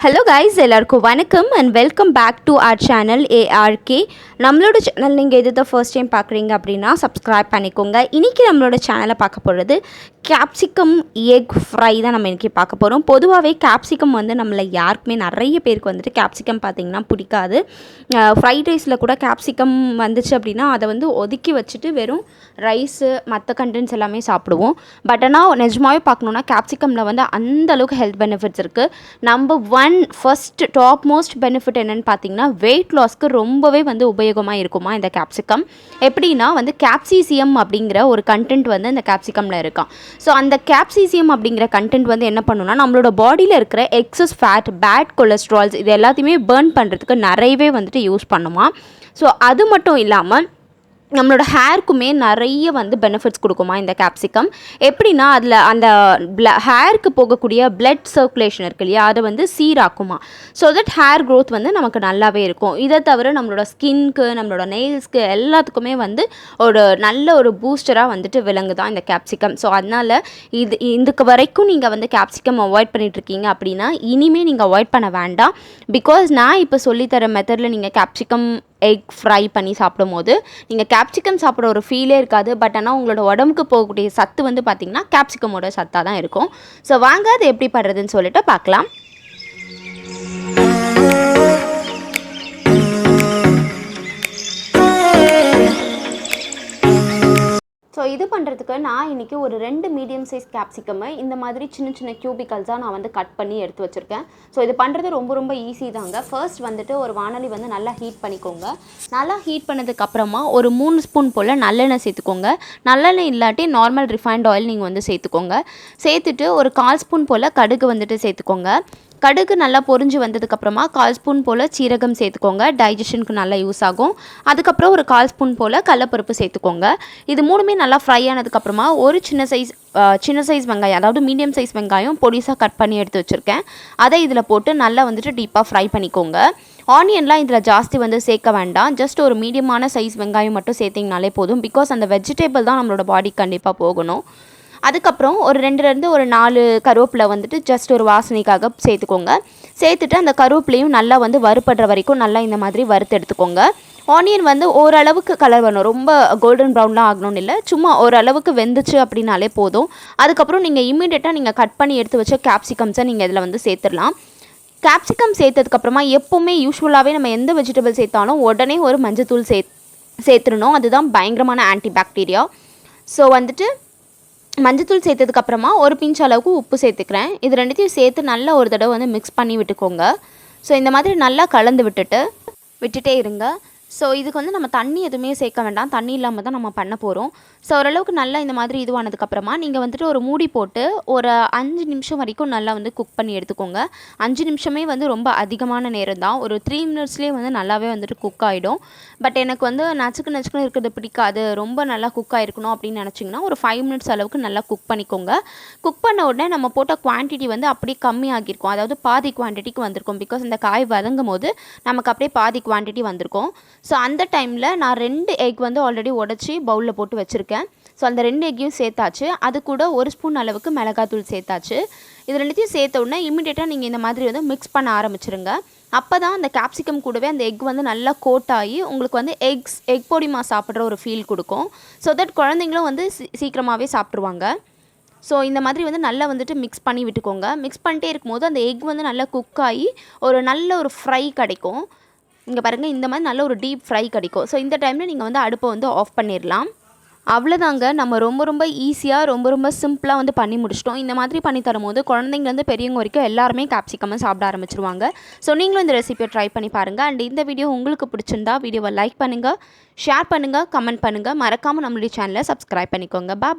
Hello guys, எல்லாருக்கும் வணக்கம் and welcome back to our channel ARK. நம்மளோட சேனல் நீங்கள் எது தான் ஃபர்ஸ்ட் டைம் பார்க்குறீங்க அப்படின்னா சப்ஸ்கிரைப் பண்ணிக்கோங்க. இன்றைக்கி நம்மளோட சேனலை பார்க்க போகிறது கேப்சிகம் எக் ஃப்ரை தான் நம்ம இன்றைக்கி பார்க்க போகிறோம். பொதுவாகவே கேப்சிகம் வந்து நம்மளை யாருக்குமே நிறைய பேருக்கு வந்துட்டு கேப்சிகம் பார்த்திங்கன்னா பிடிக்காது. ஃப்ரைட் ரைஸில் கூட கேப்சிகம் வந்துச்சு அப்படின்னா அதை வந்து ஒதுக்கி வச்சுட்டு வெறும் ரைஸு மற்ற கண்டென்ட்ஸ் எல்லாமே சாப்பிடுவோம். பட் ஆனால் நிஜமாகவே பார்க்கணுன்னா கேப்சிகமில் வந்து அந்தளவுக்கு ஹெல்த் பெனிஃபிட்ஸ் இருக்குது. Number one first top most benefit என்னென்னு பார்த்தீங்கன்னா வெயிட் லாஸ்க்கு ரொம்பவே வந்து உபயோகமாக இருக்குமா இந்த கேப்சிகம். எப்படின்னா வந்து கேப்சிசியம் அப்படிங்கிற ஒரு கண்டென்ட் வந்து இந்த கேப்சிகமில் இருக்கான். ஸோ அந்த கேப்சிசியம் அப்படிங்கிற கண்டென்ட் வந்து என்ன பண்ணுன்னா நம்மளோட பாடியில் இருக்கிற எக்ஸஸ் ஃபேட், பேட் கொலஸ்ட்ரால்ஸ் இது எல்லாத்தையுமே பர்ன் பண்ணுறதுக்கு நிறையவே வந்துட்டு யூஸ் பண்ணுமா. ஸோ அது மட்டும் இல்லாமல் நம்மளோட ஹேருக்குமே நிறைய வந்து பெனிஃபிட்ஸ் கொடுக்குமா இந்த கேப்சிகம். எப்படின்னா அதில் அந்த ஹேருக்கு போகக்கூடிய பிளட் சர்க்குலேஷன் இருக்கு இல்லையா, அதை வந்து சீராக்குமா. ஸோ தட் ஹேர் க்ரோத் வந்து நமக்கு நல்லாவே இருக்கும். இதை தவிர நம்மளோட ஸ்கின்க்கு, நம்மளோட நெயில்ஸ்க்கு எல்லாத்துக்குமே வந்து ஒரு நல்ல ஒரு பூஸ்டராக வந்துட்டு விளங்குதான் இந்த கேப்சிகம். ஸோ அதனால் இதுக்கு வரைக்கும் நீங்கள் வந்து கேப்சிகம் அவாய்ட் பண்ணிகிட்ருக்கீங்க அப்படின்னா இனிமேல் நீங்கள் அவாய்ட் பண்ண வேண்டாம். பிகாஸ் நான் இப்போ சொல்லித்தர மெத்தடில் நீங்கள் கேப்சிகம் எக் ஃப்ரை பண்ணி சாப்பிடும் போது நீங்கள் கேப்சிகம் சாப்பிட்ற ஒரு ஃபீலே இருக்காது. பட் ஆனால் உங்களோட உடம்புக்கு போகக்கூடிய சத்து வந்து பார்த்திங்கன்னா கேப்சிகமோட சத்தாக தான் இருக்கும். ஸோ வாங்க அது எப்படி பண்ணுறதுன்னு சொல்லிட்டு பார்க்கலாம். ஸோ இது பண்ணுறதுக்கு நான் இன்றைக்கி ஒரு 2 மீடியம் சைஸ் கேப்சிகம்மை இந்த மாதிரி சின்ன சின்ன கியூபிக்கல்ஸாக நான் வந்து கட் பண்ணி எடுத்து வச்சுருக்கேன். ஸோ இது பண்ணுறது ரொம்ப ரொம்ப ஈஸி தாங்க. ஃபர்ஸ்ட் வந்துட்டு ஒரு வானொலி வந்து நல்லா ஹீட் பண்ணிக்கோங்க. நல்லா ஹீட் பண்ணதுக்கப்புறமா ஒரு 3 ஸ்பூன் போல் நல்லெண்ணெய் சேர்த்துக்கோங்க. நல்லெண்ணெய் இல்லாட்டி நார்மல் ரிஃபைண்ட் ஆயில் நீங்கள் வந்து சேர்த்துக்கோங்க. சேர்த்துட்டு ஒரு 1/4 ஸ்பூன் போல் கடுகு வந்துட்டு சேர்த்துக்கோங்க. கடுகு நல்லா பொரிஞ்சு வந்ததுக்கப்புறமா 1/4 ஸ்பூன் போல் சீரகம் சேர்த்துக்கோங்க. டைஜஷனுக்கு நல்லா யூஸ் ஆகும். அதுக்கப்புறம் ஒரு 1/4 ஸ்பூன் போல் கடலைப்பருப்பு சேர்த்துக்கோங்க. இது மூணுமே நல்லா ஃப்ரை ஆனதுக்கப்புறமா ஒரு சின்ன சைஸ் வெங்காயம், அதாவது மீடியம் சைஸ் வெங்காயம் பொடிசாக கட் பண்ணி எடுத்து வச்சுருக்கேன். அதை இதில் போட்டு நல்லா வந்துட்டு டீப்பாக ஃப்ரை பண்ணிக்கோங்க. ஆனியன்லாம் இதில் ஜாஸ்தி வந்து சேர்க்க வேண்டாம். ஜஸ்ட் ஒரு மீடியமான சைஸ் வெங்காயம் மட்டும் சேர்த்திங்கனாலே போதும். பிகாஸ் அந்த வெஜிடபிள் தான் நம்மளோட பாடிக்கு கண்டிப்பாக போகணும். அதுக்கப்புறம் ஒரு 2 ஒரு 4 கருவேப்பிலை வந்துட்டு ஜஸ்ட் ஒரு வாசனைக்காக சேர்த்துக்கோங்க. சேர்த்துட்டு அந்த கருவேப்பிலையும் நல்லா வந்து வறுபடுற வரைக்கும் நல்லா இந்த மாதிரி வறுத்து எடுத்துக்கோங்க. ஆனியன் வந்து ஓரளவுக்கு கலர் வரணும், ரொம்ப கோல்டன் ப்ரௌன்லாம் ஆகணும்னு இல்லை, சும்மா ஓரளவுக்கு வெந்துச்சு அப்படின்னாலே போதும். அதுக்கப்புறம் நீங்கள் இம்மீடியட்டாக நீங்கள் கட் பண்ணி எடுத்து வச்ச கேப்சிகம்ஸை நீங்கள் இதில் வந்து சேர்த்துடலாம். கேப்சிகம் சேர்த்ததுக்கப்புறமா எப்போவுமே யூஸ்வலாகவே நம்ம எந்த வெஜிடபிள் சேர்த்தாலும் உடனே ஒரு மஞ்சத்தூள் சேர்த்துடணும். அதுதான் பயங்கரமான ஆன்டி பாக்டீரியா. ஸோ வந்துட்டு மஞ்சத்தூள் சேர்த்ததுக்கப்புறமா ஒரு பிஞ்ச் அளவுக்கு உப்பு சேர்த்துக்கிறேன். இது ரெண்டுத்தையும் சேர்த்து நல்லா ஒரு தடவை வந்து மிக்ஸ் பண்ணி விட்டுக்கோங்க. ஸோ இந்த மாதிரி நல்லா கலந்து விட்டுட்டே இருங்க. ஸோ இதுக்கு வந்து நம்ம தண்ணி எதுவுமே சேர்க்க வேண்டாம். தண்ணி இல்லாமல் தான் நம்ம பண்ண போகிறோம். ஸோ ஓரளவுக்கு நல்லா இந்த மாதிரி இதுவானதுக்கப்புறமா நீங்கள் வந்துட்டு ஒரு மூடி போட்டு ஒரு 5 நிமிஷம் வரைக்கும் நல்லா வந்து குக் பண்ணி எடுத்துக்கோங்க. 5 நிமிஷமே வந்து ரொம்ப அதிகமான நேரம் தான். ஒரு 3 மினிட்ஸ்லேயே வந்து நல்லாவே வந்துட்டு குக் ஆகிடும். பட் எனக்கு வந்து நச்சுக்கு இருக்கிறது பிடிக்காது, ரொம்ப நல்லா குக் ஆகிருக்கணும் அப்படின்னு நினச்சிங்கன்னா ஒரு 5 மினிட்ஸ் அளவுக்கு நல்லா குக் பண்ணிக்கோங்க. குக் பண்ண உடனே நம்ம போட்ட குவான்டிட்டி வந்து அப்படியே கம்மியாகிருக்கும், அதாவது பாதி குவான்டிட்டிக்கு வந்திருக்கும். பிகாஸ் இந்த காய் வதங்கும் போது நமக்கு அப்படியே பாதி குவான்டிட்டி வந்திருக்கும். ஸோ அந்த டைமில் நான் 2 எக் வந்து ஆல்ரெடி உடச்சி பவுலில் போட்டு வச்சுருக்கேன். ஸோ அந்த 2 எக்கையும் சேர்த்தாச்சு. அது கூட 1 ஸ்பூன் அளவுக்கு மிளகாத்தூள் சேர்த்தாச்சு. இது ரெண்டுத்தையும் சேர்த்த உடனே இமீடியட்டாக நீங்கள் இந்த மாதிரி வந்து மிக்ஸ் பண்ண ஆரம்பிச்சிருங்க. அப்போ தான் அந்த கேப்சிகம் கூடவே அந்த எக் வந்து நல்லா கோட் ஆகி உங்களுக்கு வந்து எக் பொடிமா சாப்பிட்ற ஒரு ஃபீல் கொடுக்கும். ஸோ தட் குழந்தைங்களும் வந்து சீக்கிரமாகவே சாப்பிட்ருவாங்க. ஸோ இந்த மாதிரி வந்து நல்லா வந்துட்டு மிக்ஸ் பண்ணி விட்டுக்கோங்க. மிக்ஸ் பண்ணிட்டே இருக்கும்போது அந்த எக் வந்து நல்லா குக் ஆகி ஒரு நல்ல ஒரு ஃப்ரை கிடைக்கும். இங்கே பாருங்கள், இந்த மாதிரி நல்ல ஒரு டீப் ஃப்ரை கிடைக்கும். ஸோ இந்த டைமில் நீங்கள் வந்து அடுப்பை வந்து ஆஃப் பண்ணிடலாம். அவ்வளோதாங்க, நம்ம ரொம்ப ஈஸியாக ரொம்ப சிம்பிளாக வந்து பண்ணி முடிச்சிட்டோம். இந்த மாதிரி பண்ணி தரும்போது குழந்தைங்கலேருந்து பெரியவங்க வரைக்கும் எல்லாருமே கேப்சிகமாக சாப்பிட ஆரம்பிச்சிருவாங்க. ஸோ நீங்களும் இந்த ரெசிபியை ட்ரை பண்ணி பாருங்கள். அண்ட் இந்த வீடியோ உங்களுக்கு பிடிச்சிருந்தா வீடியோவை லைக் பண்ணுங்கள், ஷேர் பண்ணுங்கள், கமெண்ட் பண்ணுங்கள். மறக்காமல் நம்மளுடைய சேனலை சப்ஸ்கிரைப் பண்ணிக்கோங்க. பா.